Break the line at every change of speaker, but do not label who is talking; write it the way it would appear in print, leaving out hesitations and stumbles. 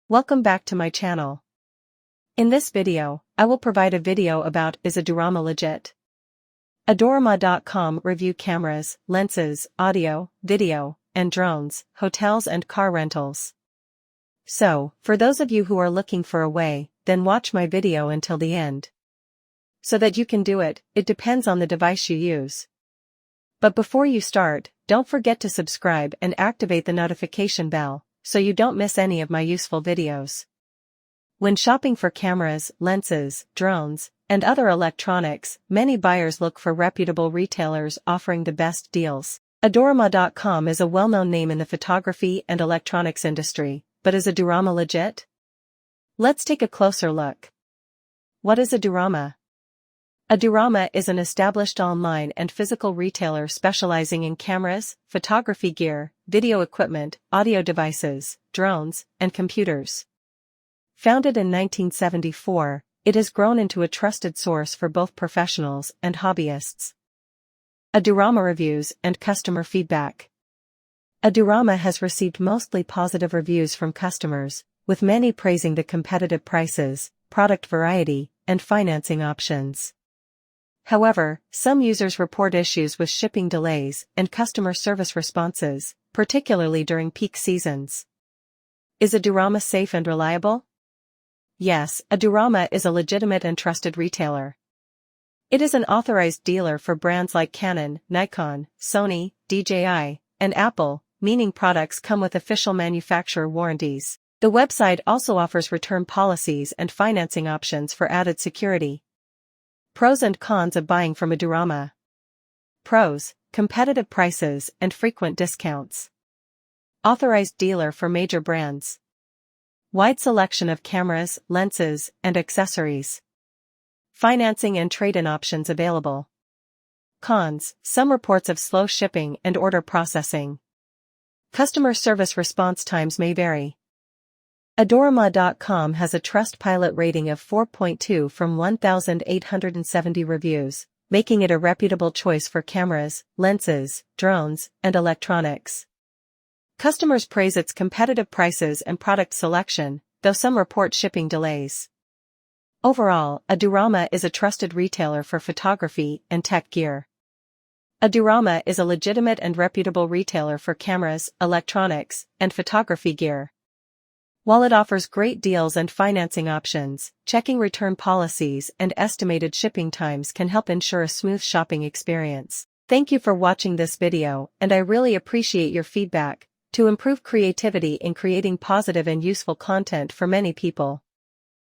Welcome back to my channel. In this video, I will provide a video about is Adorama legit? Adorama.com review cameras, lenses, audio, video, and drones, hotels and car rentals. So, for those of you who are looking for a way, then watch my video until the end. So that you can do it, it depends on the device you use. But before you start, don't forget to subscribe and activate the notification bell, so you don't miss any of my useful videos. When shopping for cameras, lenses, drones, and other electronics, many buyers look for reputable retailers offering the best deals. Adorama.com is a well-known name in the photography and electronics industry, but is Adorama legit? Let's take a closer look. What is Adorama? Adorama is an established online and physical retailer specializing in cameras, photography gear, video equipment, audio devices, drones, and computers. Founded in 1974, it has grown into a trusted source for both professionals and hobbyists. Adorama reviews and customer feedback. Adorama has received mostly positive reviews from customers, with many praising the competitive prices, product variety, and financing options. However, some users report issues with shipping delays and customer service responses, particularly during peak seasons. Is Adorama safe and reliable? Yes, Adorama is a legitimate and trusted retailer. It is an authorized dealer for brands like Canon, Nikon, Sony, DJI, and Apple, meaning products come with official manufacturer warranties. The website also offers return policies and financing options for added security. Pros and cons of buying from Adorama. Pros: competitive prices and frequent discounts. Authorized dealer for major brands. Wide selection of cameras, lenses, and accessories. Financing and trade-in options available. Cons: some reports of slow shipping and order processing. Customer service response times may vary. Adorama.com has a Trustpilot rating of 4.2 from 1,870 reviews, making it a reputable choice for cameras, lenses, drones, and electronics. Customers praise its competitive prices and product selection, though some report shipping delays. Overall, Adorama is a trusted retailer for photography and tech gear. Adorama is a legitimate and reputable retailer for cameras, electronics, and photography gear. While it offers great deals and financing options, checking return policies and estimated shipping times can help ensure a smooth shopping experience. Thank you for watching this video, and I really appreciate your feedback to improve creativity in creating positive and useful content for many people.